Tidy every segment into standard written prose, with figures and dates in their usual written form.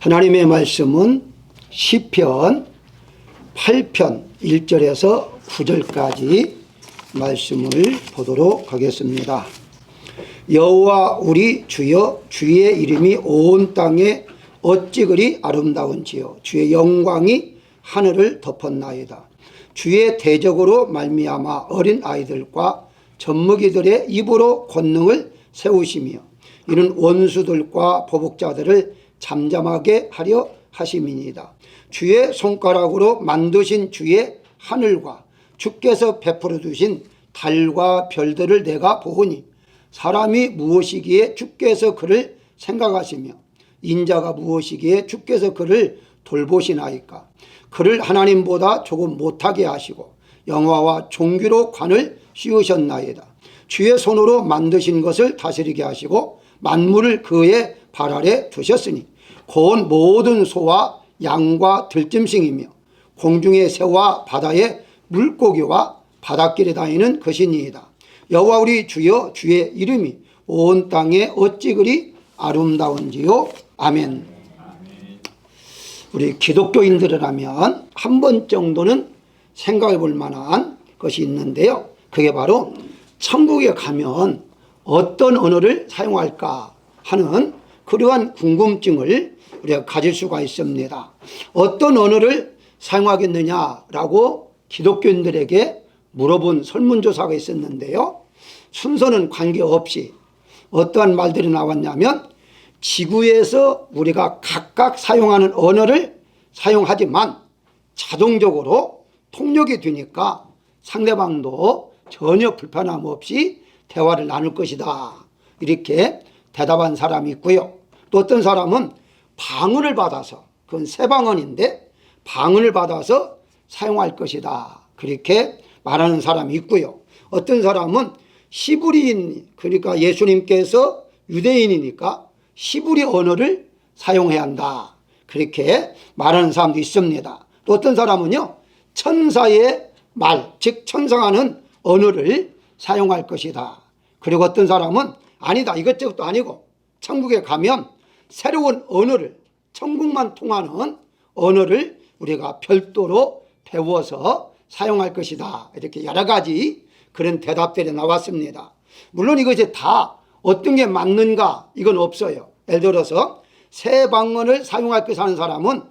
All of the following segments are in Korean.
하나님의 말씀은 시편 8편 1절에서 9절까지 말씀을 보도록 하겠습니다. 여호와 우리 주여, 주의 이름이 온 땅에 어찌 그리 아름다운지요. 주의 영광이 하늘을 덮었나이다. 주의 대적으로 말미암아 어린 아이들과 젖먹이들의 입으로 권능을 세우시며 이는 원수들과 보복자들을 잠잠하게 하려 하심이니이다. 주의 손가락으로 만드신 주의 하늘과 주께서 베풀어 두신 달과 별들을 내가 보으니 사람이 무엇이기에 주께서 그를 생각하시며 인자가 무엇이기에 주께서 그를 돌보시나이까. 그를 하나님보다 조금 못하게 하시고 영화와 종기로 관을 씌우셨나이다. 주의 손으로 만드신 것을 다스리게 하시고 만물을 그의 발 아래 두셨으니 곧 모든 소와 양과 들짐승이며 공중의 새와 바다의 물고기와 바닷길에 다니는 것이니이다. 여호와 우리 주여, 주의 이름이 온 땅에 어찌 그리 아름다운지요. 아멘. 우리 기독교인들이라면 한 번 정도는 생각해 볼 만한 것이 있는데요. 그게 바로 천국에 가면 어떤 언어를 사용할까 하는 그러한 궁금증을 우리가 가질 수가 있습니다. 어떤 언어를 사용하겠느냐라고 기독교인들에게 물어본 설문조사가 있었는데요. 순서는 관계없이 어떠한 말들이 나왔냐면 지구에서 우리가 각각 사용하는 언어를 사용하지만 자동적으로 통역이 되니까 상대방도 전혀 불편함 없이 대화를 나눌 것이다. 이렇게 대답한 사람이 있고요. 또 어떤 사람은 방언을 받아서, 그건 새 방언인데 방언을 받아서 사용할 것이다. 그렇게 말하는 사람이 있고요. 어떤 사람은 시브리인, 그러니까 예수님께서 유대인이니까 시브리 언어를 사용해야 한다. 그렇게 말하는 사람도 있습니다. 또 어떤 사람은요, 천사의 말, 즉 천상하는 언어를 사용할 것이다. 그리고 어떤 사람은 아니다, 이것저것도 아니고 천국에 가면 새로운 언어를, 천국만 통하는 언어를 우리가 별도로 배워서 사용할 것이다. 이렇게 여러 가지 그런 대답들이 나왔습니다. 물론 이것이 다 어떤 게 맞는가 이건 없어요. 예를 들어서 새 방언을 사용할 것을 하는 사람은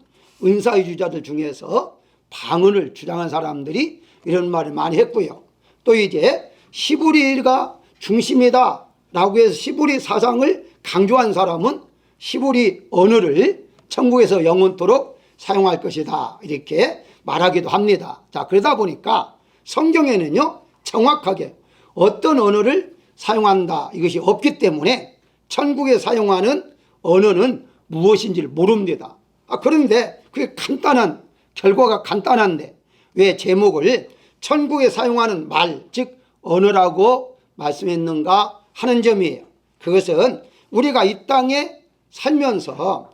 은사유주자들 중에서 방언을 주장한 사람들이 이런 말을 많이 했고요. 또 이제 시브리가 중심이다 라고 해서 시브리 사상을 강조한 사람은 시브리 언어를 천국에서 영원토록 사용할 것이다. 이렇게 말하기도 합니다. 자, 그러다 보니까 성경에는요, 정확하게 어떤 언어를 사용한다 이것이 없기 때문에 천국에 사용하는 언어는 무엇인지를 모릅니다. 그런데 그게 간단한, 결과가 간단한데 왜 제목을 천국에 사용하는 말, 즉 언어라고 말씀했는가 하는 점이에요. 그것은 우리가 이 땅에 살면서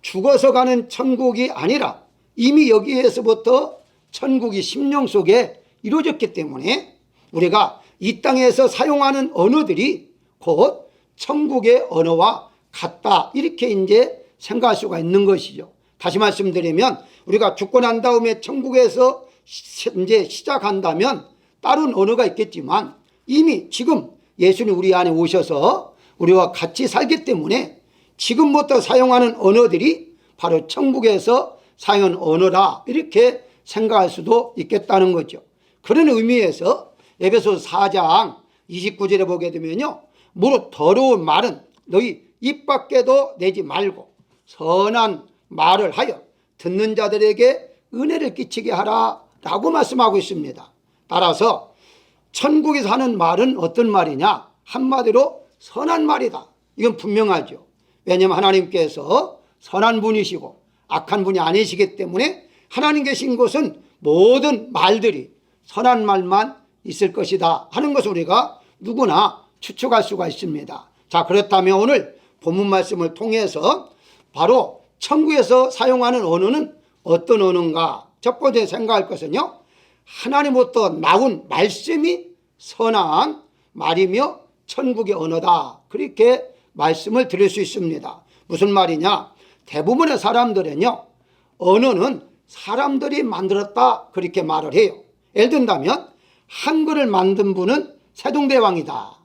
죽어서 가는 천국이 아니라 이미 여기에서부터 천국이 심령 속에 이루어졌기 때문에 우리가 이 땅에서 사용하는 언어들이 곧 천국의 언어와 같다. 이렇게 이제 생각할 수가 있는 것이죠. 다시 말씀드리면 우리가 죽고 난 다음에 천국에서 이제 시작한다면 다른 언어가 있겠지만 이미 지금 예수님 우리 안에 오셔서 우리와 같이 살기 때문에 지금부터 사용하는 언어들이 바로 천국에서 사용하는 언어다. 이렇게 생각할 수도 있겠다는 거죠. 그런 의미에서 에베소서 4장 29절에 보게 되면요, 무릇 더러운 말은 너희 입 밖에도 내지 말고 선한 말을 하여 듣는 자들에게 은혜를 끼치게 하라 라고 말씀하고 있습니다. 따라서 천국에서 하는 말은 어떤 말이냐? 한마디로 선한 말이다. 이건 분명하죠. 왜냐하면 하나님께서 선한 분이시고 악한 분이 아니시기 때문에 하나님 계신 곳은 모든 말들이 선한 말만 있을 것이다 하는 것을 우리가 누구나 추측할 수가 있습니다. 자, 그렇다면 오늘 본문 말씀을 통해서 바로 천국에서 사용하는 언어는 어떤 언어인가? 첫 번째 생각할 것은요, 하나님부터 나온 말씀이 선한 말이며 천국의 언어다. 그렇게 말씀을 드릴 수 있습니다. 무슨 말이냐? 대부분의 사람들은요, 언어는 사람들이 만들었다 그렇게 말을 해요. 예를 든다면 한글을 만든 분은 세종대왕이다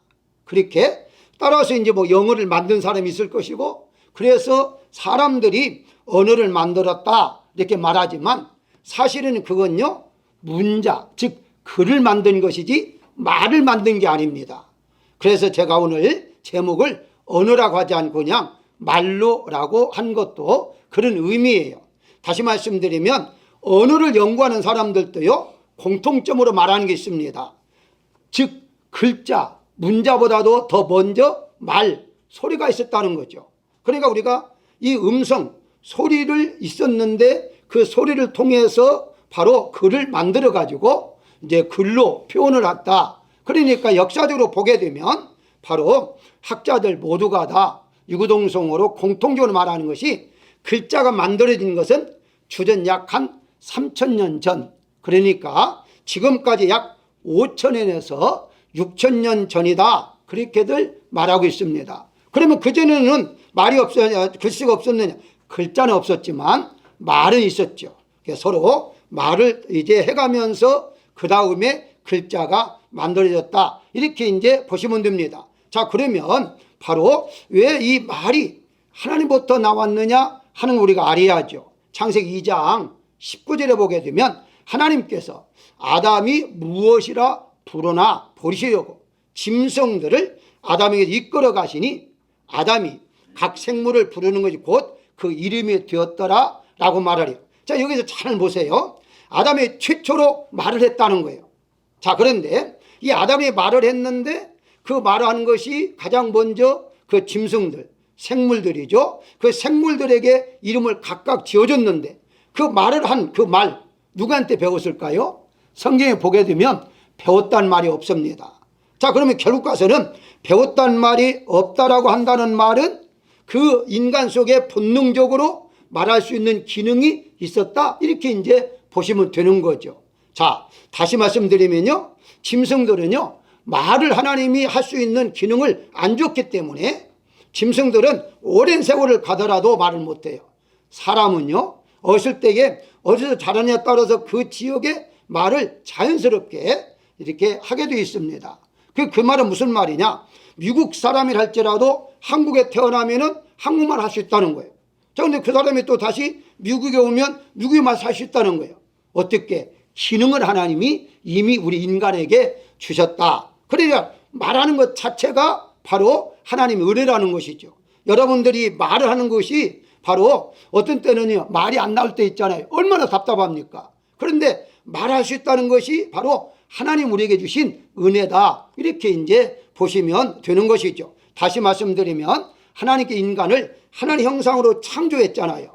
그렇게, 따라서 이제 뭐 영어를 만든 사람이 있을 것이고, 그래서 사람들이 언어를 만들었다 이렇게 말하지만 사실은 그건요, 문자, 즉 글을 만든 것이지 말을 만든 게 아닙니다. 그래서 제가 오늘 제목을 언어라고 하지 않고 그냥 말로라고 한 것도 그런 의미예요. 다시 말씀드리면 언어를 연구하는 사람들도요, 공통점으로 말하는 게 있습니다. 즉 글자, 문자보다도 더 먼저 말, 소리가 있었다는 거죠. 그러니까 우리가 이 음성, 소리를 있었는데 그 소리를 통해서 바로 글을 만들어 가지고 이제 글로 표현을 했다. 그러니까 역사적으로 보게 되면 바로 학자들 모두가 다 유구동성으로 공통적으로 말하는 것이, 글자가 만들어진 것은 주전 약 한 3,000년 전, 그러니까 지금까지 약 5,000년에서 6,000년 전이다 그렇게들 말하고 있습니다. 그러면 그전에는 말이 없었냐, 글씨가 없었느냐? 글자는 없었지만 말은 있었죠. 서로 말을 이제 해가면서 그 다음에 글자가 만들어졌다 이렇게 이제 보시면 됩니다. 자, 그러면 바로 왜 이 말이 하나님부터 나왔느냐 하는 우리가 알아야죠. 창세기 2장 19절에 보게 되면 하나님께서 아담이 무엇이라 부르나 보시려고 짐승들을 아담에게 이끌어 가시니 아담이 각 생물을 부르는 것이 곧 그 이름이 되었더라 라고 말하래요. 자, 여기서 잘 보세요. 아담이 최초로 말을 했다는 거예요. 자, 그런데 이 아담이 말을 했는데 그 말하는 것이 가장 먼저 그 짐승들, 생물들이죠. 그 생물들에게 이름을 각각 지어줬는데 그 말을 한 그 말 누구한테 배웠을까요? 성경에 보게 되면 배웠다는 말이 없습니다. 자, 그러면 결국 가서는 배웠다는 말이 없다라고 한다는 말은 그 인간 속에 본능적으로 말할 수 있는 기능이 있었다 이렇게 이제 보시면 되는 거죠. 자, 다시 말씀드리면요, 짐승들은요 말을 하나님이 할 수 있는 기능을 안 줬기 때문에 짐승들은 오랜 세월을 가더라도 말을 못해요. 사람은요 어렸을 때에 어디서 자라냐에 따라서 그 지역의 말을 자연스럽게 이렇게 하게 되어 있습니다. 그 말은 무슨 말이냐, 미국 사람이 할지라도 한국에 태어나면은 한국말 할 수 있다는 거예요. 자, 근데 그 사람이 또 다시 미국에 오면 미국의 말 할 수 있다는 거예요. 어떻게? 기능을 하나님이 이미 우리 인간에게 주셨다. 그러니까 말하는 것 자체가 바로 하나님의 은혜라는 것이죠. 여러분들이 말을 하는 것이 바로 어떤 때는요 말이 안 나올 때 있잖아요. 얼마나 답답합니까? 그런데 말할 수 있다는 것이 바로 하나님 우리에게 주신 은혜다 이렇게 이제 보시면 되는 것이죠. 다시 말씀드리면 하나님께 인간을 하나님 형상으로 창조했잖아요.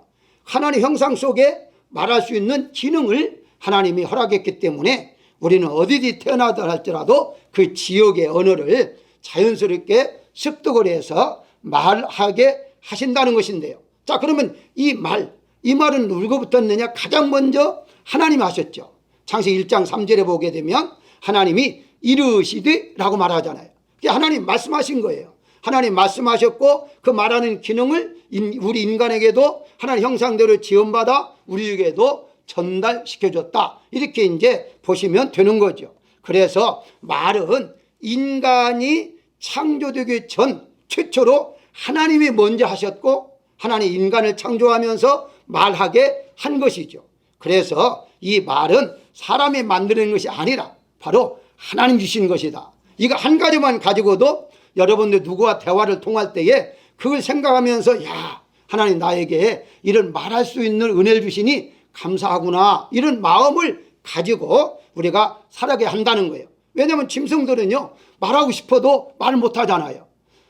하나님 형상 속에 말할 수 있는 기능을 하나님이 허락했기 때문에 우리는 어디든지 태어나다 할지라도 그 지역의 언어를 자연스럽게 습득을 해서 말하게 하신다는 것인데요. 자, 그러면 이 말은 누구 붙었느냐? 가장 먼저 하나님이 하셨죠. 창세기 1장 3절에 보게 되면 하나님이 이르시되 라고 말하잖아요. 하나님 말씀하신 거예요. 하나님 말씀하셨고 그 말하는 기능을 우리 인간에게도 하나님 형상대로 지원받아 우리에게도 전달시켜줬다 이렇게 이제 보시면 되는 거죠. 그래서 말은 인간이 창조되기 전 최초로 하나님이 먼저 하셨고 하나님 인간을 창조하면서 말하게 한 것이죠. 그래서 이 말은 사람이 만드는 것이 아니라 바로 하나님 주신 것이다. 이거 한 가지만 가지고도 여러분들 누구와 대화를 통할 때에 그걸 생각하면서 야, 하나님 나에게 이런 말할 수 있는 은혜를 주시니 감사하구나 이런 마음을 가지고 우리가 살아가게 한다는 거예요. 왜냐하면 짐승들은요 말하고 싶어도 말 못하잖아요.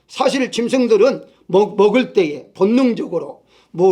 사실 짐승들은 먹을 때에 본능적으로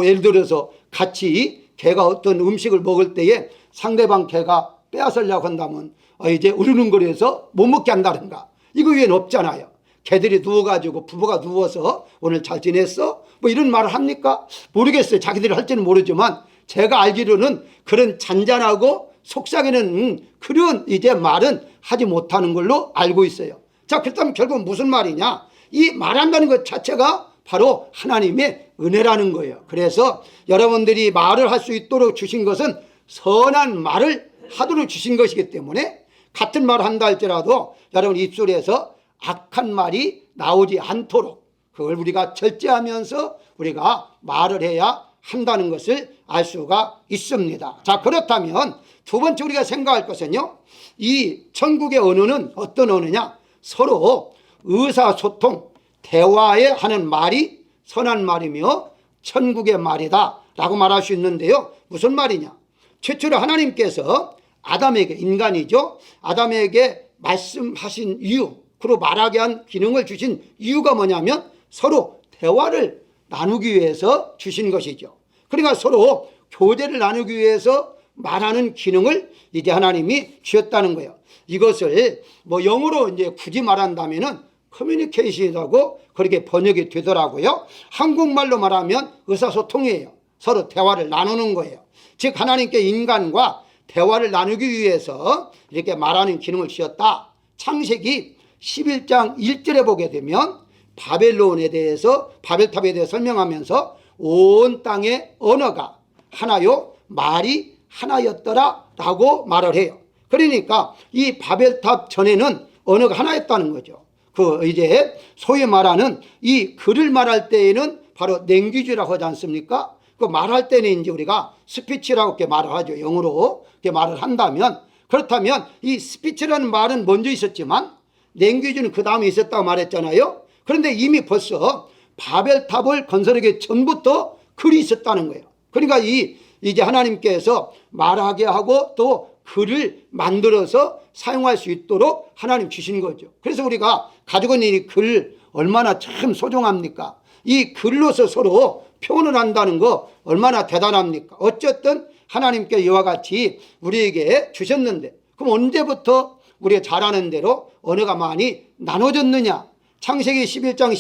예를 들어서 같이 개가 어떤 음식을 먹을 때에 상대방 개가 빼앗으려고 한다면 이제 으르렁거려서 못 먹게 한다든가 이거 외에는 없잖아요. 개들이 누워가지고 부부가 누워서 오늘 잘 지냈어? 이런 말을 합니까? 모르겠어요. 자기들이 할지는 모르지만 제가 알기로는 그런 잔잔하고 속삭이는 그런 이제 말은 하지 못하는 걸로 알고 있어요. 자, 그렇다면 결국 무슨 말이냐? 이 말한다는 것 자체가 바로 하나님의 은혜라는 거예요. 그래서 여러분들이 말을 할 수 있도록 주신 것은 선한 말을 하도록 주신 것이기 때문에 같은 말을 한다 할지라도 여러분 입술에서 악한 말이 나오지 않도록 그걸 우리가 절제하면서 우리가 말을 해야 한다는 것을 알 수가 있습니다. 자, 그렇다면 두 번째 우리가 생각할 것은요, 이 천국의 언어는 어떤 언어냐? 서로 의사소통, 대화에 하는 말이 선한 말이며 천국의 말이다 라고 말할 수 있는데요. 무슨 말이냐? 최초로 하나님께서 아담에게, 인간이죠, 아담에게 말씀하신 이유, 그리고 말하게 한 기능을 주신 이유가 뭐냐면 서로 대화를 나누기 위해서 주신 것이죠. 그러니까 서로 교제를 나누기 위해서 말하는 기능을 이제 하나님이 주셨다는 거예요. 이것을 뭐 영어로 이제 굳이 말한다면은 커뮤니케이션이라고 그렇게 번역이 되더라고요. 한국말로 말하면 의사소통이에요. 서로 대화를 나누는 거예요. 즉 하나님께 인간과 대화를 나누기 위해서 이렇게 말하는 기능을 주셨다. 창세기 11장 1절에 보게 되면 바벨론에 대해서, 바벨탑에 대해서 설명하면서 온 땅의 언어가 하나요 말이 하나였더라 라고 말을 해요. 그러니까 이 바벨탑 전에는 언어가 하나였다는 거죠. 그 이제 소위 말하는 이 글을 말할 때에는 바로 랭귀지라고 하지 않습니까? 그 말할 때는 이제 우리가 스피치라고 이렇게 말을 하죠. 영어로 이렇게 말을 한다면, 그렇다면 이 스피치라는 말은 먼저 있었지만 랭귀지는 그 다음에 있었다고 말했잖아요. 그런데 이미 벌써 바벨탑을 건설하기 전부터 글이 있었다는 거예요. 그러니까 이제 하나님께서 말하게 하고 또 글을 만들어서 사용할 수 있도록 하나님 주신 거죠. 그래서 우리가 가지고 있는 이 글 얼마나 참 소중합니까? 이 글로서 서로 표현을 한다는 거 얼마나 대단합니까? 어쨌든 하나님께 이와 같이 우리에게 주셨는데, 그럼 언제부터 우리가 잘 아는 대로 언어가 많이 나눠졌느냐? 창세기 11장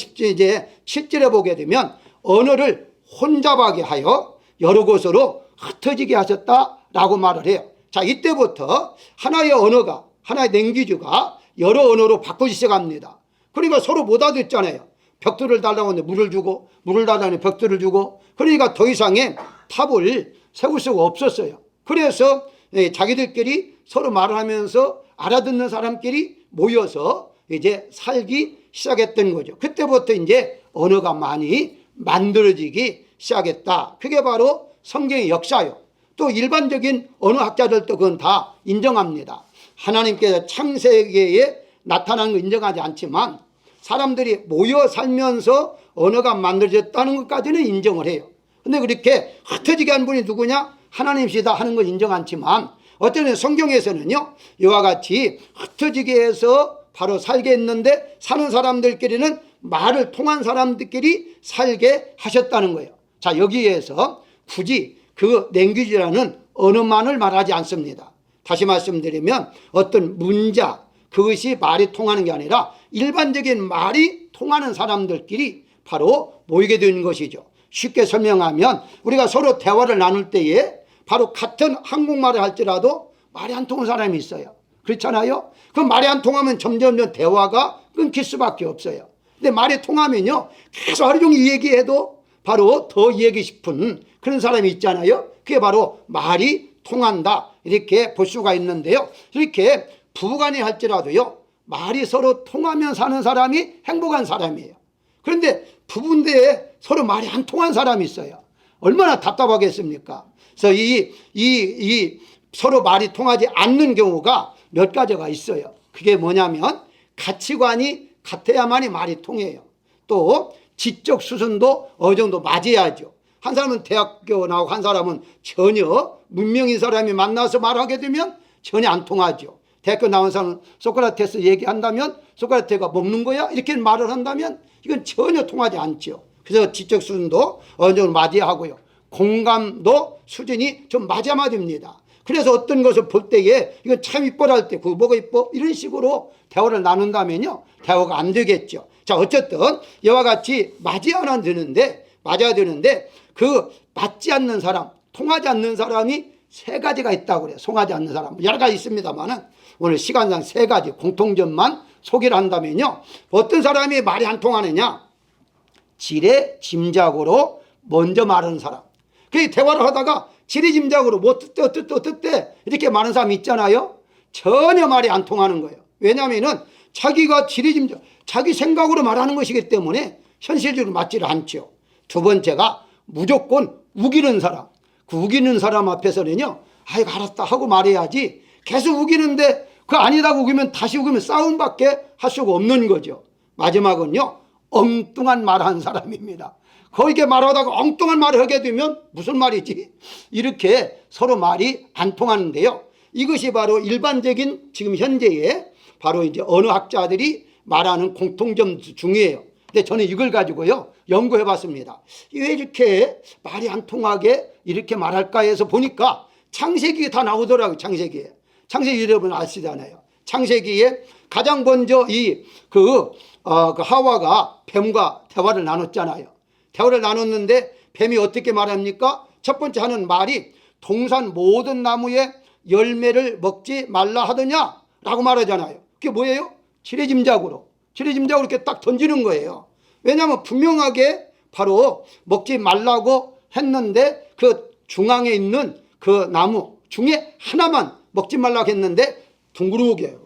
7절에 보게 되면 언어를 혼잡하게 하여 여러 곳으로 흩어지게 하셨다라고 말을 해요. 자, 이때부터 하나의 언어가, 하나의 랭귀지가 여러 언어로 바꾸기 시작합니다. 그러니까 서로 못 알아듣잖아요. 벽돌을 달라고 하는데 물을 주고, 물을 달라고 하는데 벽돌을 주고, 그러니까 더 이상의 탑을 세울 수가 없었어요. 그래서 자기들끼리 서로 말을 하면서 알아듣는 사람끼리 모여서 이제 살기 시작했던 거죠. 그때부터 이제 언어가 많이 만들어지기 시작했다. 그게 바로 성경의 역사요. 또 일반적인 언어학자들도 그건 다 인정합니다. 하나님께서 창세기에 나타난 거 인정하지 않지만 사람들이 모여 살면서 언어가 만들어졌다는 것까지는 인정을 해요. 근데 그렇게 흩어지게 한 분이 누구냐? 하나님이시다 하는 건 인정 않지만 어쨌든 성경에서는요, 이와 같이 흩어지게 해서 바로 살게 했는데 사는 사람들끼리는 말을 통한 사람들끼리 살게 하셨다는 거예요. 자, 여기에서 굳이 그 랭귀지라는 언어만을 말하지 않습니다. 다시 말씀드리면 어떤 문자, 그것이 말이 통하는 게 아니라 일반적인 말이 통하는 사람들끼리 바로 모이게 되는 것이죠. 쉽게 설명하면 우리가 서로 대화를 나눌 때에 바로 같은 한국말을 할지라도 말이 안 통하는 사람이 있어요. 그렇잖아요? 그 말이 안 통하면 점점 대화가 끊길 수밖에 없어요. 근데 말이 통하면요, 계속 하루 종일 얘기해도 바로 더 얘기 싶은 그런 사람이 있잖아요. 그게 바로 말이 통한다, 이렇게 볼 수가 있는데요. 이렇게 부부간에 할지라도요, 말이 서로 통하면 사는 사람이 행복한 사람이에요. 그런데 부부인데 서로 말이 안 통한 사람이 있어요. 얼마나 답답하겠습니까? 그래서 이 서로 말이 통하지 않는 경우가 몇 가지가 있어요. 그게 뭐냐면 가치관이 같아야만이 말이 통해요. 또 지적 수준도 어느 정도 맞아야죠. 한 사람은 대학교 나오고 한 사람은 전혀 문명인 사람이 만나서 말하게 되면 전혀 안 통하죠. 대학교 나온 사람은 소크라테스 얘기한다면 소크라테스가 먹는 거야? 이렇게 말을 한다면 이건 전혀 통하지 않죠. 그래서 지적 수준도 어느 정도 맞아야 하고요. 공감도 수준이 좀 맞아야 됩니다. 그래서 어떤 것을 볼 때에 이건 참 이뻐라 할 때 그거 뭐가 이뻐? 이런 식으로 대화를 나눈다면요, 대화가 안 되겠죠. 자, 어쨌든 이와 같이 맞아야 되는데 그 맞지 않는 사람, 통하지 않는 사람이 세 가지가 있다고 그래요. 통하지 않는 사람 여러 가지 있습니다만은 오늘 시간상 세 가지 공통점만 소개를 한다면요, 어떤 사람이 말이 안 통하느냐? 지레짐작으로 먼저 말하는 사람. 그 대화를 하다가 지레짐작으로 뭐 어떻대 이렇게 말하는 사람 있잖아요. 전혀 말이 안 통하는 거예요. 왜냐하면은 자기가 지레짐작, 자기 생각으로 말하는 것이기 때문에 현실적으로 맞지를 않죠. 두 번째가 무조건 우기는 사람. 그 우기는 사람 앞에서는요, 아이고 알았다 하고 말해야지, 계속 우기는데 그 아니다고 우기면 다시 우기면 싸움밖에 할 수가 없는 거죠. 마지막은요, 엉뚱한 말하는 사람입니다. 거기에 말하다가 엉뚱한 말을 하게 되면 무슨 말이지? 이렇게 서로 말이 안 통하는데요. 이것이 바로 일반적인 지금 현재의 바로 이제 언어학자들이 말하는 공통점 중이에요. 근데 저는 이걸 가지고요 연구해 봤습니다. 왜 이렇게 말이 안 통하게 이렇게 말할까 해서 보니까 창세기에 다 나오더라고요. 창세기에. 창세기 여러분 아시잖아요. 창세기에 가장 먼저 그 하와가 뱀과 대화를 나눴잖아요. 대화를 나눴는데 뱀이 어떻게 말합니까? 첫 번째 하는 말이 동산 모든 나무의 열매를 먹지 말라 하더냐 라고 말하잖아요. 그게 뭐예요? 지레짐작으로 이렇게 딱 던지는 거예요. 왜냐하면 분명하게 바로 먹지 말라고 했는데 그 중앙에 있는 그 나무 중에 하나만 먹지 말라고 했는데 둥그르게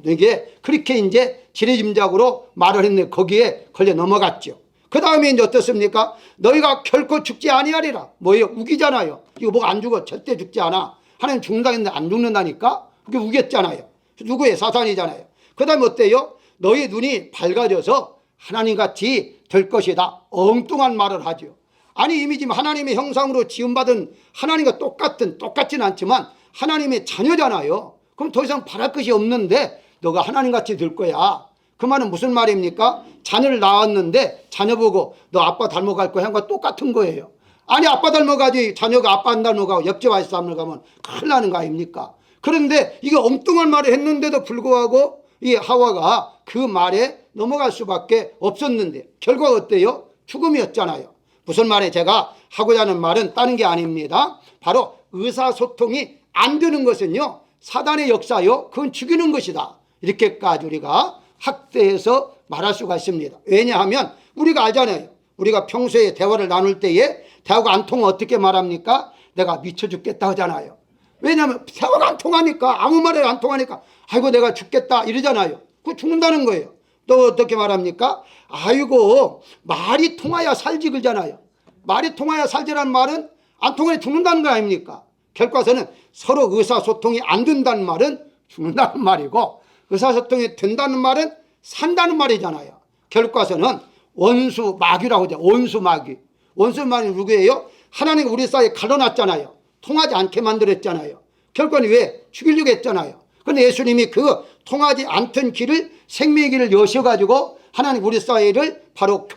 이게 그렇게 이제 지레짐작으로 말을 했는데 거기에 걸려 넘어갔죠. 그 다음에 이제 어떻습니까? 너희가 결코 죽지 아니하리라. 뭐예요? 우기잖아요. 이거 뭐가 안 죽어. 절대 죽지 않아. 하나님 죽는다 했는데 안 죽는다니까? 그게 우겼잖아요. 누구의? 사탄이잖아요. 그 다음에 어때요? 너희 눈이 밝아져서 하나님같이 될 것이다. 엉뚱한 말을 하죠. 아니 이미 지금 하나님의 형상으로 지음받은 하나님과 똑같지는 않지만 하나님의 자녀잖아요. 그럼 더 이상 바랄 것이 없는데 너가 하나님같이 될 거야. 그 말은 무슨 말입니까? 자녀를 낳았는데 자녀 보고 너 아빠 닮아갈 거야 한 거 똑같은 거예요. 아니 아빠 닮아가지 자녀가 아빠 안 닮아가고 옆집 아이스 닮아가면 큰일 나는 거 아닙니까? 그런데 이게 엉뚱한 말을 했는데도 불구하고 이 하와가 그 말에 넘어갈 수밖에 없었는데 결과가 어때요? 죽음이었잖아요. 무슨 말에 제가 하고자 하는 말은 다른 게 아닙니다. 바로 의사소통이 안 되는 것은요 사단의 역사요. 그건 죽이는 것이다. 이렇게까지 우리가 학대해서 말할 수가 있습니다. 왜냐하면 우리가 알잖아요. 우리가 평소에 대화를 나눌 때에 대화가 안 통하면 어떻게 말합니까? 내가 미쳐 죽겠다 하잖아요. 왜냐하면 대화가 안 통하니까 아무 말이 안 통하니까 아이고 내가 죽겠다 이러잖아요. 그거 죽는다는 거예요. 또 어떻게 말합니까? 아이고 말이 통해야 살지 그러잖아요. 말이 통해야 살지라는 말은 안 통해 죽는다는 거 아닙니까? 결과서는 서로 의사소통이 안 된다는 말은 죽는다는 말이고 의사소통이 된다는 말은 산다는 말이잖아요. 결과서는 원수마귀라고 하죠. 원수마귀. 원수마귀는 누구예요? 하나님 우리 사이에 갈라놨잖아요. 통하지 않게 만들었잖아요. 결과는 왜? 죽이려고 했잖아요. 그런데 예수님이 그 통하지 않던 길을 생명의 길을 여셔가지고 하나님 우리 사이를 바로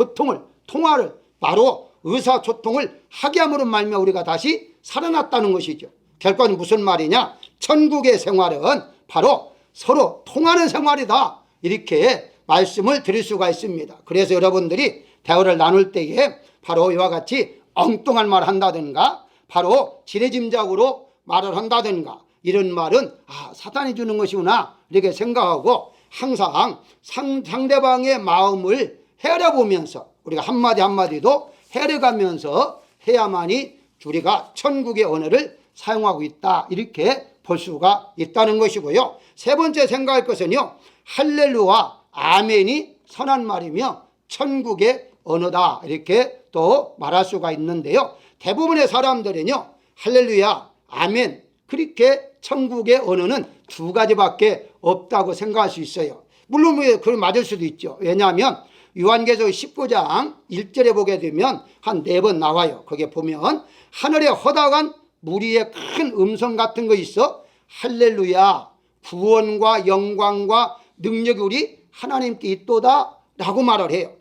통화를 바로 의사소통을 하게 함으로 말미암아 우리가 다시 살아났다는 것이죠. 결과는 무슨 말이냐? 천국의 생활은 바로 서로 통하는 생활이다. 이렇게 말씀을 드릴 수가 있습니다. 그래서 여러분들이 대화를 나눌 때에 바로 이와 같이 엉뚱한 말을 한다든가 바로 지레짐작으로 말을 한다든가 이런 말은 사탄이 주는 것이구나 이렇게 생각하고 항상 상대방의 마음을 헤아려보면서 우리가 한마디 한마디도 헤아려가면서 해야만이 우리가 천국의 언어를 사용하고 있다 이렇게 볼 수가 있다는 것이고요. 세 번째 생각할 것은요. 할렐루야 아멘이 선한 말이며 천국의 언어다 이렇게 또 말할 수가 있는데요. 대부분의 사람들은요. 할렐루야 아멘 그렇게 천국의 언어는 두 가지밖에 없다고 생각할 수 있어요. 물론 그건 맞을 수도 있죠. 왜냐하면 요한계시록 19장 1절에 보게 되면 한 4번 나와요. 거기에 보면 하늘에 허다한 무리의 큰 음성 같은 거 있어 할렐루야 구원과 영광과 능력이 우리 하나님께 있도다 라고 말을 해요.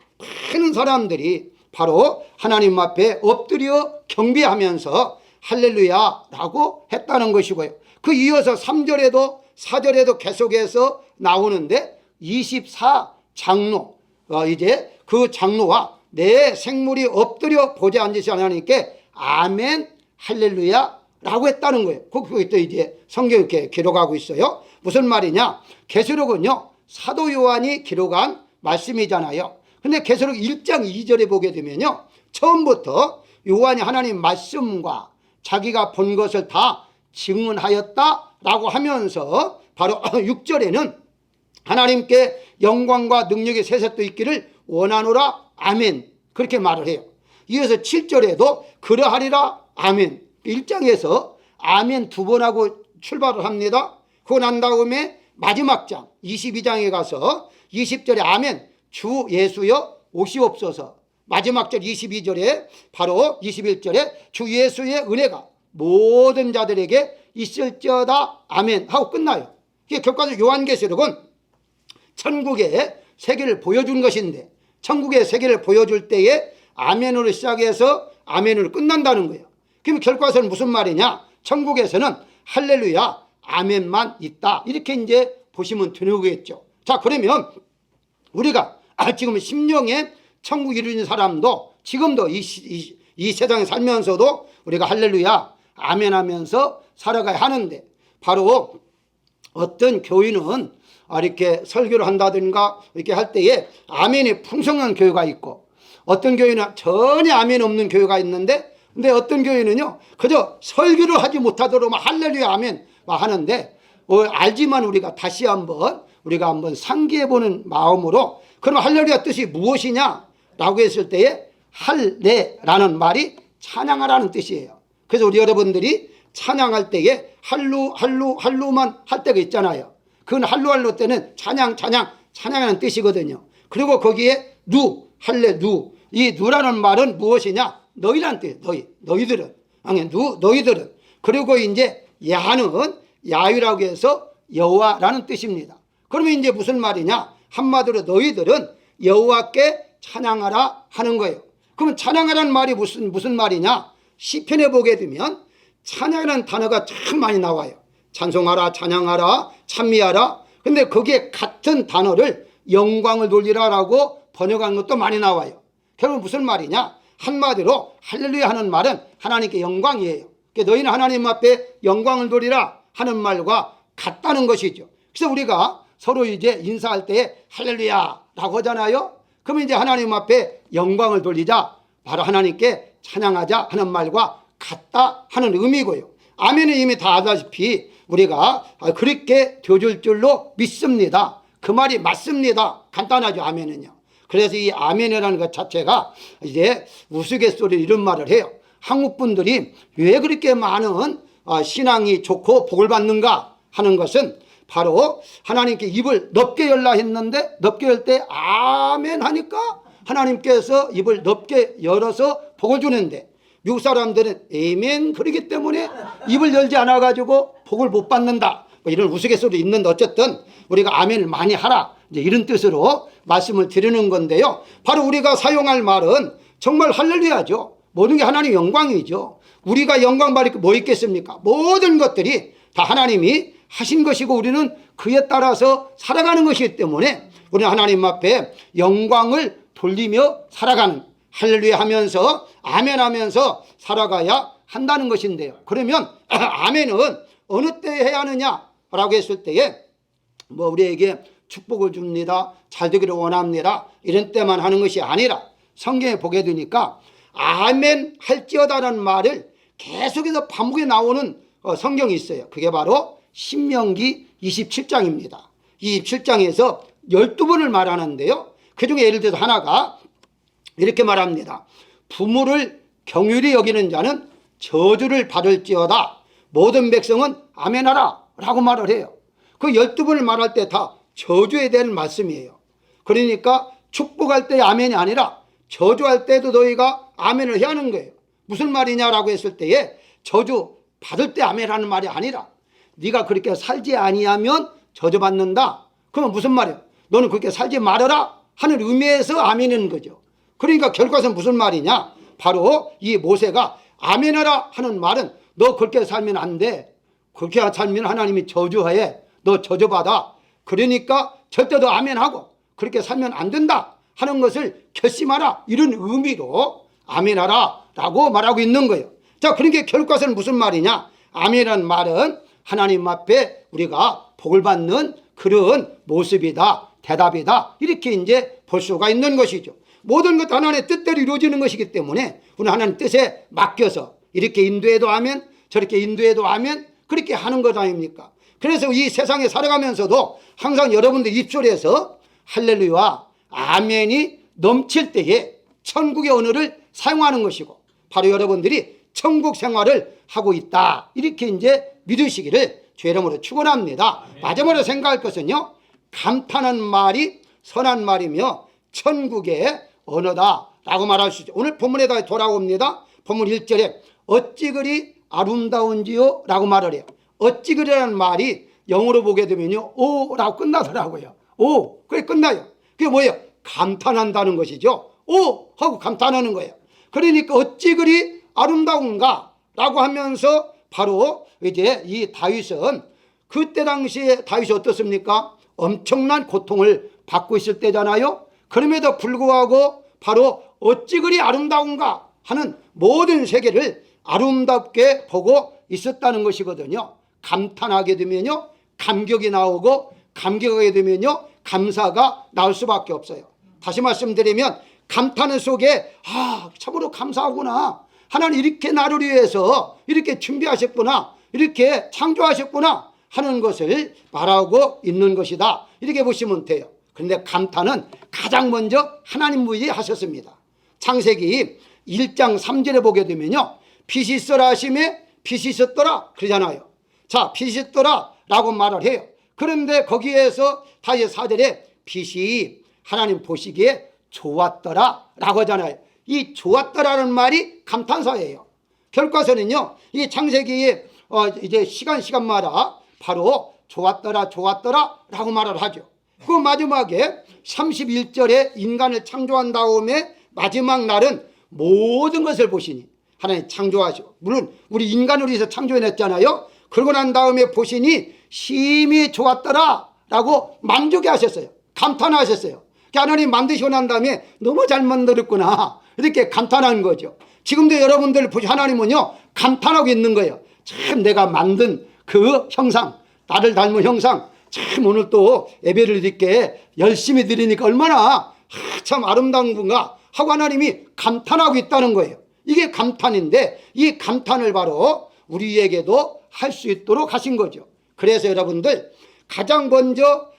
많은 사람들이 바로 하나님 앞에 엎드려 경배하면서 할렐루야 라고 했다는 것이고요. 그 이어서 3절에도 4절에도 계속해서 나오는데 24장로 이제 그 장로와 내 생물이 엎드려 보좌 앉으신 하나님께 아멘 할렐루야 라고 했다는 거예요. 그게 또 이제 성경에 이렇게 기록하고 있어요. 무슨 말이냐? 계시록은요 사도 요한이 기록한 말씀이잖아요. 근데 계시록 1장 2절에 보게 되면요, 처음부터 요한이 하나님 말씀과 자기가 본 것을 다 증언하였다라고 하면서 바로 6절에는 하나님께 영광과 능력의 세세도 있기를 원하노라 아멘, 그렇게 말을 해요. 이어서 7절에도 그러하리라 아멘. 1장에서 아멘 2번 하고 출발을 합니다. 그러고 난 다음에 마지막 장 22장에 가서 20절에 아멘 주 예수여 오시옵소서. 마지막 절 22절에 바로 21절에 주 예수의 은혜가 모든 자들에게 있을지어다 아멘 하고 끝나요. 이게 결과적으로 요한계시록은 천국의 세계를 보여준 것인데, 천국의 세계를 보여줄 때에 아멘으로 시작해서 아멘으로 끝난다는 거예요. 그럼 결과적으로 무슨 말이냐? 천국에서는 할렐루야 아멘만 있다, 이렇게 이제 보시면 되는 거겠죠. 자, 그러면 우리가 지금 심령의 천국 이루는 사람도 지금도 이 세상에 살면서도 우리가 할렐루야 아멘 하면서 살아가야 하는데, 바로 어떤 교인은 이렇게 설교를 한다든가 이렇게 할 때에 아멘이 풍성한 교회가 있고, 어떤 교회는 전혀 아멘 없는 교회가 있는데, 근데 어떤 교회는요 그저 설교를 하지 못하도록 막 할렐루야 아멘 막 하는데, 알지만 우리가 다시 한번 상기해보는 마음으로, 그럼 할렐루야 뜻이 무엇이냐 라고 했을 때에 할례라는 말이 찬양하라는 뜻이에요. 그래서 우리 여러분들이 찬양할 때에 할루만 할 때가 있잖아요. 그건 할루 때는 찬양하는 뜻이거든요. 그리고 거기에 할렐루, 이 누라는 말은 무엇이냐? 너희란 뜻, 너희들은. 너희들은. 그리고 이제 야는 야유라고 해서 여호와라는 뜻입니다. 그러면 이제 무슨 말이냐? 한마디로 너희들은 여호와께 찬양하라 하는 거예요. 그러면 찬양하라는 말이 무슨 말이냐? 시편에 보게 되면 찬양이라는 단어가 참 많이 나와요. 찬송하라, 찬양하라, 찬미하라. 근데 거기에 같은 단어를 영광을 돌리라라고 번역한 것도 많이 나와요. 결국 무슨 말이냐? 한마디로 할렐루야 하는 말은 하나님께 영광이에요. 그러니까 너희는 하나님 앞에 영광을 돌리라 하는 말과 같다는 것이죠. 그래서 우리가 서로 이제 인사할 때 할렐루야라고 하잖아요. 그러면 이제 하나님 앞에 영광을 돌리자, 바로 하나님께 찬양하자 하는 말과 같다 하는 의미고요. 아멘은 이미 다 아다시피 우리가 그렇게 되어줄 줄로 믿습니다. 그 말이 맞습니다. 간단하죠, 아멘은요. 그래서 이 아멘이라는 것 자체가 이제 우스갯소리 이런 말을 해요. 한국 분들이 왜 그렇게 많은 신앙이 좋고 복을 받는가 하는 것은 바로 하나님께 입을 넓게 열라 했는데, 넓게 열 때 아멘 하니까 하나님께서 입을 넓게 열어서 복을 주는데, 미국 사람들은 에멘 그러기 때문에 입을 열지 않아 가지고 복을 못 받는다, 뭐 이런 우스갯소리 있는데, 어쨌든 우리가 아멘을 많이 하라, 이제 이런 뜻으로 말씀을 드리는 건데요. 바로 우리가 사용할 말은 정말 할렐루야죠. 모든 게 하나님 영광이죠. 우리가 영광 받을 게 뭐 있겠습니까? 모든 것들이 다 하나님이 하신 것이고 우리는 그에 따라서 살아가는 것이기 때문에 우리는 하나님 앞에 영광을 돌리며 살아가는, 할렐루야 하면서 아멘 하면서 살아가야 한다는 것인데요. 그러면 아멘은 어느 때 해야 하느냐라고 했을 때에 뭐 우리에게 축복을 줍니다, 잘 되기를 원합니다, 이런 때만 하는 것이 아니라 성경에 보게 되니까 아멘 할지어다라는 말을 계속해서 반복해 나오는 성경이 있어요. 그게 바로 신명기 27장입니다. 27장에서 12번을 말하는데요. 그중에 예를 들어서 하나가 이렇게 말합니다. 부모를 경휼히 여기는 자는 저주를 받을지어다. 모든 백성은 아멘하라 라고 말을 해요. 그 12번을 말할 때 다 저주에 대한 말씀이에요. 그러니까 축복할 때 아멘이 아니라 저주할 때도 너희가 아멘을 해야 하는 거예요. 무슨 말이냐라고 했을 때에 저주 받을 때 아멘하는 말이 아니라 네가 그렇게 살지 아니하면 저주받는다. 그러면 무슨 말이야? 너는 그렇게 살지 말아라 하는 의미에서 아멘인 거죠. 그러니까 결과는 무슨 말이냐? 바로 이 모세가 아멘하라 하는 말은 너 그렇게 살면 안 돼. 그렇게 살면 하나님이 저주해. 너 저주받아. 그러니까 절대 너 아멘하고 그렇게 살면 안 된다 하는 것을 결심하라, 이런 의미로 아멘하라 라고 말하고 있는 거예요. 자, 그러니까 결과는 무슨 말이냐? 아멘이라는 말은 하나님 앞에 우리가 복을 받는 그런 모습이다, 대답이다, 이렇게 이제 볼 수가 있는 것이죠. 모든 것 하나님의 뜻대로 이루어지는 것이기 때문에 우리는 하나님 뜻에 맡겨서 이렇게 인도해도 하면 저렇게 인도해도 하면 그렇게 하는 것 아닙니까? 그래서 이 세상에 살아가면서도 항상 여러분들 입술에서 할렐루야 아멘이 넘칠 때에 천국의 언어를 사용하는 것이고 바로 여러분들이 천국 생활을 하고 있다 이렇게 이제 믿으시기를 주의 이름으로 축원합니다. 마지막으로 생각할 것은요, 감탄한 말이 선한 말이며 천국의 언어다라고 말할 수 있죠. 오늘 본문에다 돌아옵니다. 본문 1절에 어찌 그리 아름다운지요 라고 말을 해요. 어찌 그리라는 말이 영어로 보게 되면요 오라고 끝나더라고요. 오 그게 끝나요. 그게 뭐예요? 감탄한다는 것이죠. 오 하고 감탄하는 거예요. 그러니까 어찌 그리 아름다운가 라고 하면서 바로 이제 이 다윗은 그때 당시에 다윗이 어떻습니까? 엄청난 고통을 받고 있을 때잖아요. 그럼에도 불구하고 바로 어찌 그리 아름다운가 하는 모든 세계를 아름답게 보고 있었다는 것이거든요. 감탄하게 되면요 감격이 나오고 감격하게 되면요 감사가 나올 수밖에 없어요. 다시 말씀드리면 감탄의 속에 참으로 감사하구나, 하나님 이렇게 나를 위해서 이렇게 준비하셨구나, 이렇게 창조하셨구나 하는 것을 말하고 있는 것이다 이렇게 보시면 돼요. 그런데 감탄은 가장 먼저 하나님 위하셨습니다. 창세기 1장 3절에 보게 되면요 빛이 있어라 하심에 빛이 있었더라 그러잖아요. 자, 빛이 있더라 라고 말을 해요. 그런데 거기에서 다시 4절에 빛이 하나님 보시기에 좋았더라 라고 하잖아요. 이 좋았더라는 말이 감탄사예요. 결과서는요 이 창세기에 이제 시간마다 바로 좋았더라 라고 말을 하죠. 그 마지막에 31절에 인간을 창조한 다음에 마지막 날은 모든 것을 보시니 하나님 창조하시고, 물론 우리 인간을 위해서 창조해냈잖아요. 그러고 난 다음에 보시니 심히 좋았더라 라고 만족해 하셨어요. 감탄하셨어요. 하나님 만드시고 난 다음에 너무 잘 만들었구나 이렇게 감탄하는 거죠. 지금도 여러분들 보시 하나님은요 감탄하고 있는 거예요. 참 내가 만든 그 형상, 나를 닮은 형상, 참 오늘 또 예배를 이렇게 열심히 드리니까 얼마나 참 아름다운 분가 하고 하나님이 감탄하고 있다는 거예요. 이게 감탄인데 이 감탄을 바로 우리에게도 할 수 있도록 하신 거죠. 그래서 여러분들 가장 먼저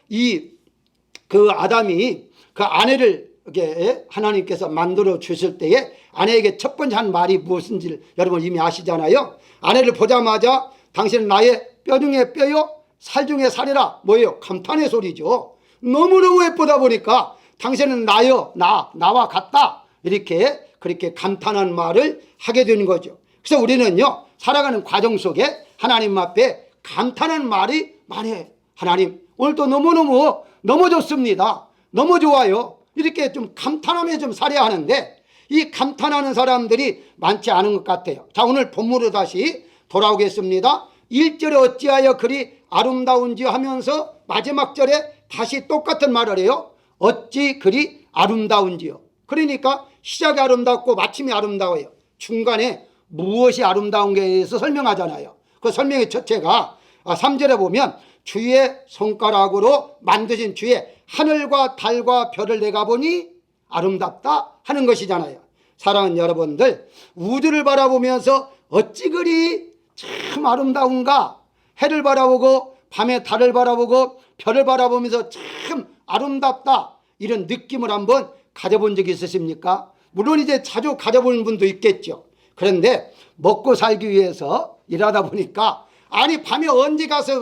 그 아담이 그 아내를 이렇게 하나님께서 만들어 주실 때에 아내에게 첫 번째 한 말이 무엇인지 여러분 이미 아시잖아요. 아내를 보자마자 당신은 나의 뼈 중에 뼈요 살 중에 살이라. 뭐예요? 감탄의 소리죠. 너무너무 예쁘다 보니까 당신은 나와 같다 이렇게 그렇게 감탄한 말을 하게 되는 거죠. 그래서 우리는요 살아가는 과정 속에 하나님 앞에 감탄한 말이 많이 해요. 하나님 오늘도 너무 좋습니다, 너무 좋아요 이렇게 좀 감탄하며 좀 살아야 하는데 이 감탄하는 사람들이 많지 않은 것 같아요. 자, 오늘 본문으로 다시 돌아오겠습니다. 1절에 어찌하여 그리 아름다운지 하면서 마지막 절에 다시 똑같은 말을 해요. 어찌 그리 아름다운지요. 그러니까 시작이 아름답고 마침이 아름다워요. 중간에 무엇이 아름다운 게 대해서 설명하잖아요. 그 설명의 첫째가 3절에 보면 주의 손가락으로 만드신 주의 하늘과 달과 별을 내가 보니 아름답다 하는 것이잖아요. 사랑하는 여러분들, 우주를 바라보면서 어찌 그리 참 아름다운가, 해를 바라보고 밤에 달을 바라보고 별을 바라보면서 참 아름답다 이런 느낌을 한번 가져본 적이 있으십니까? 물론 이제 자주 가져본 분도 있겠죠. 그런데 먹고 살기 위해서 일하다 보니까 아니 밤에 언제 가서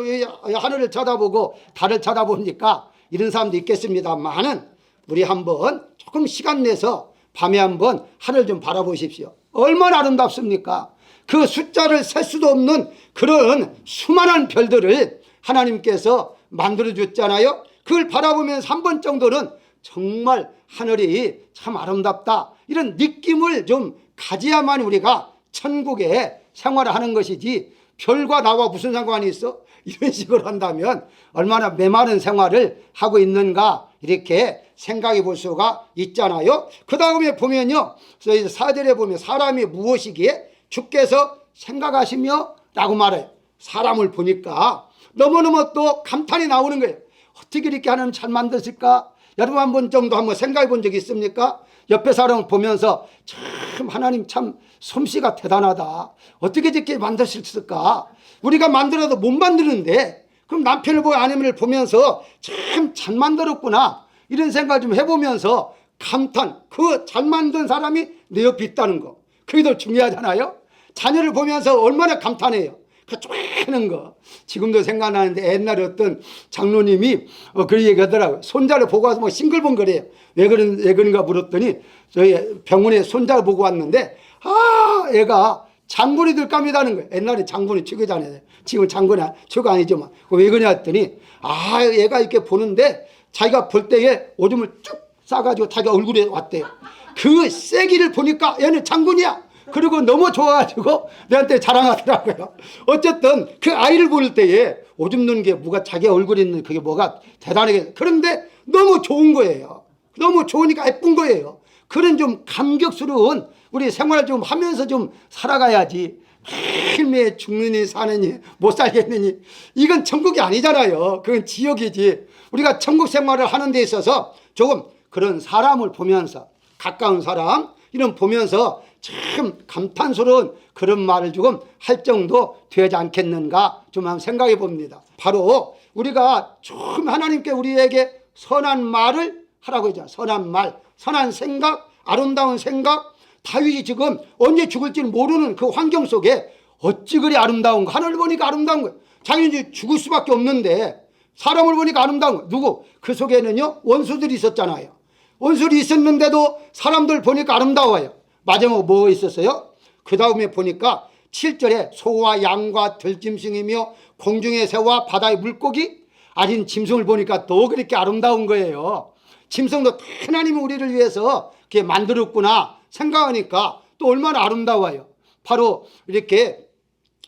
하늘을 쳐다보고 달을 쳐다봅니까? 이런 사람도 있겠습니다만은 우리 한번 조금 시간 내서 밤에 한번 하늘 좀 바라보십시오. 얼마나 아름답습니까? 그 숫자를 셀 수도 없는 그런 수많은 별들을 하나님께서 만들어줬잖아요. 그걸 바라보면서 한 번 정도는 정말 하늘이 참 아름답다 이런 느낌을 좀 가져야만 우리가 천국에 생활을 하는 것이지 별과 나와 무슨 상관이 있어? 이런 식으로 한다면 얼마나 메마른 생활을 하고 있는가 이렇게 생각해 볼 수가 있잖아요. 그 다음에 보면요 4절에 보면 사람이 무엇이기에 주께서 생각하시며 라고 말해요. 사람을 보니까 너무너무 또 감탄이 나오는 거예요. 어떻게 이렇게 하나님 잘 만드실까? 여러분 한 번 정도 한번 생각해 본 적이 있습니까? 옆에 사람을 보면서 참 하나님 참 솜씨가 대단하다. 어떻게 저렇게 만드셨을까? 우리가 만들어도 못 만드는데 그럼 남편을 보고 아내를 보면서 참 잘 만들었구나. 이런 생각을 좀 해보면서 감탄. 그 잘 만든 사람이 내 옆에 있다는 거. 그게 더 중요하잖아요. 자녀를 보면서 얼마나 감탄해요. 그 쪼매는 거. 지금도 생각나는데 옛날에 어떤 장로님이 그 얘기 하더라고요. 손자를 보고 와서 뭐 싱글벙글해요. 왜 그런가 물었더니 저희 병원에 손자를 보고 왔는데 애가 장군이 될 겁니다는 거예요. 옛날에 장군이 최고잖아요. 지금 장군이 최고 아니지만. 왜 그러냐 했더니 얘가 이렇게 보는데 자기가 볼 때에 오줌을 쭉 싸가지고 자기 얼굴에 왔대요. 그 세기를 보니까 얘는 장군이야. 그리고 너무 좋아가지고 내한테 자랑하더라고요. 어쨌든 그 아이를 볼 때에 오줌 누는 게 뭐가 자기 얼굴에 있는 그게 뭐가 대단하게, 그런데 너무 좋은 거예요. 너무 좋으니까 예쁜 거예요. 그런 좀 감격스러운 우리 생활을 좀 하면서 좀 살아가야지. 매일매일 죽느니 사느니 못 살겠느니 이건 천국이 아니잖아요. 그건 지옥이지. 우리가 천국 생활을 하는 데 있어서 조금 그런 사람을 보면서, 가까운 사람 이런 보면서 참 감탄스러운 그런 말을 조금 할 정도 되지 않겠는가 좀 한번 생각해 봅니다. 바로 우리가 좀 하나님께 우리에게 선한 말을 하라고 하죠. 선한 말, 선한 생각, 아름다운 생각. 다윗이 지금 언제 죽을지 모르는 그 환경 속에 어찌 그리 아름다운가. 하늘을 보니까 아름다운 거예요. 자기는 이제 죽을 수밖에 없는데 사람을 보니까 아름다운 거예요. 누구? 그 속에는요 원수들이 있었잖아요. 원수들이 있었는데도 사람들 보니까 아름다워요. 마지막 뭐 있었어요? 그 다음에 보니까 7절에 소와 양과 들짐승이며 공중의 새와 바다의 물고기, 아닌 짐승을 보니까 더 그렇게 아름다운 거예요. 짐승도 하나님이 우리를 위해서 이렇게 만들었구나 생각하니까 또 얼마나 아름다워요. 바로 이렇게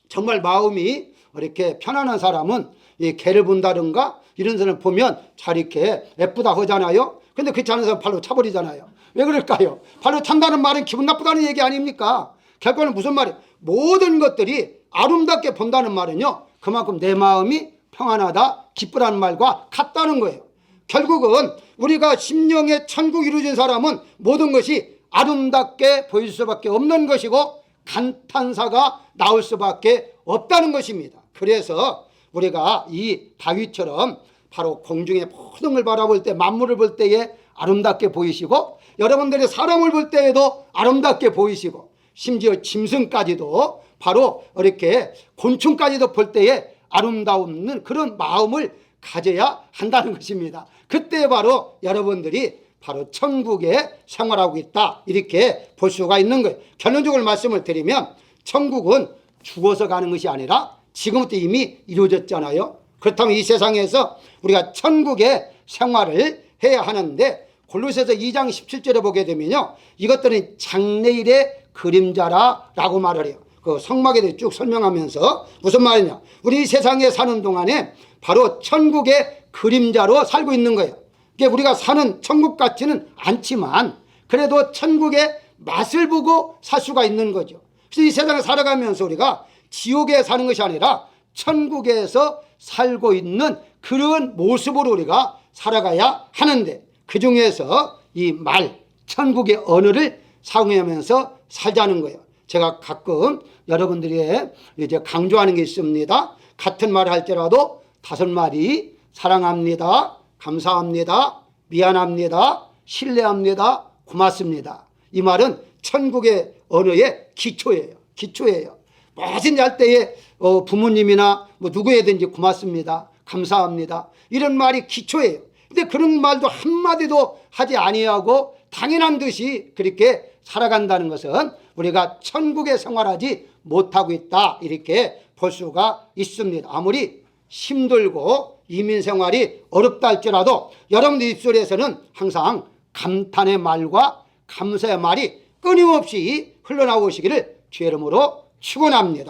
정말 마음이 이렇게 편안한 사람은 이 개를 본다든가 이런 사람 보면 잘 이렇게 예쁘다 하잖아요. 근데 그렇지 않은 사람 발로 차버리잖아요. 왜 그럴까요? 발로 찬다는 말은 기분 나쁘다는 얘기 아닙니까? 결과는 무슨 말이에요? 모든 것들이 아름답게 본다는 말은요 그만큼 내 마음이 평안하다, 기쁘다는 말과 같다는 거예요. 결국은 우리가 심령의 천국이 이루어진 사람은 모든 것이 아름답게 보일 수밖에 없는 것이고 감탄사가 나올 수밖에 없다는 것입니다. 그래서 우리가 이 다윗처럼 바로 공중의 모든 걸 바라볼 때, 만물을 볼 때에 아름답게 보이시고, 여러분들이 사람을 볼 때에도 아름답게 보이시고, 심지어 짐승까지도 바로 이렇게 곤충까지도 볼 때에 아름다운 그런 마음을 가져야 한다는 것입니다. 그때 바로 여러분들이 바로 천국에 생활하고 있다 이렇게 볼 수가 있는 거예요. 결론적으로 말씀을 드리면 천국은 죽어서 가는 것이 아니라 지금부터 이미 이루어졌잖아요. 그렇다면 이 세상에서 우리가 천국의 생활을 해야 하는데 골로새서 2장 17절에 보게 되면요 이것들은 장래일의 그림자라고 말을 해요. 그 성막에 대해 쭉 설명하면서 무슨 말이냐, 우리 세상에 사는 동안에 바로 천국의 그림자로 살고 있는 거예요. 그러니까 우리가 사는 천국 같지는 않지만 그래도 천국의 맛을 보고 살 수가 있는 거죠. 그래서 이 세상에 살아가면서 우리가 지옥에 사는 것이 아니라 천국에서 살고 있는 그런 모습으로 우리가 살아가야 하는데, 그 중에서 이 말, 천국의 언어를 사용하면서 살자는 거예요. 제가 가끔 여러분들이 이제 강조하는 게 있습니다. 같은 말을 할지라도 5마디 사랑합니다, 감사합니다, 미안합니다, 신뢰합니다, 고맙습니다. 이 말은 천국의 언어의 기초예요. 기초예요. 뭐든지 할 때에 부모님이나 뭐 누구에든지 고맙습니다, 감사합니다 이런 말이 기초예요. 근데 그런 말도 한마디도 하지 아니하고 당연한 듯이 그렇게 살아간다는 것은 우리가 천국에 생활하지 못하고 있다 이렇게 볼 수가 있습니다. 아무리 힘들고 이민 생활이 어렵다 할지라도 여러분들 입술에서는 항상 감탄의 말과 감사의 말이 끊임없이 흘러나오시기를 주의 이름으로 축원합니다.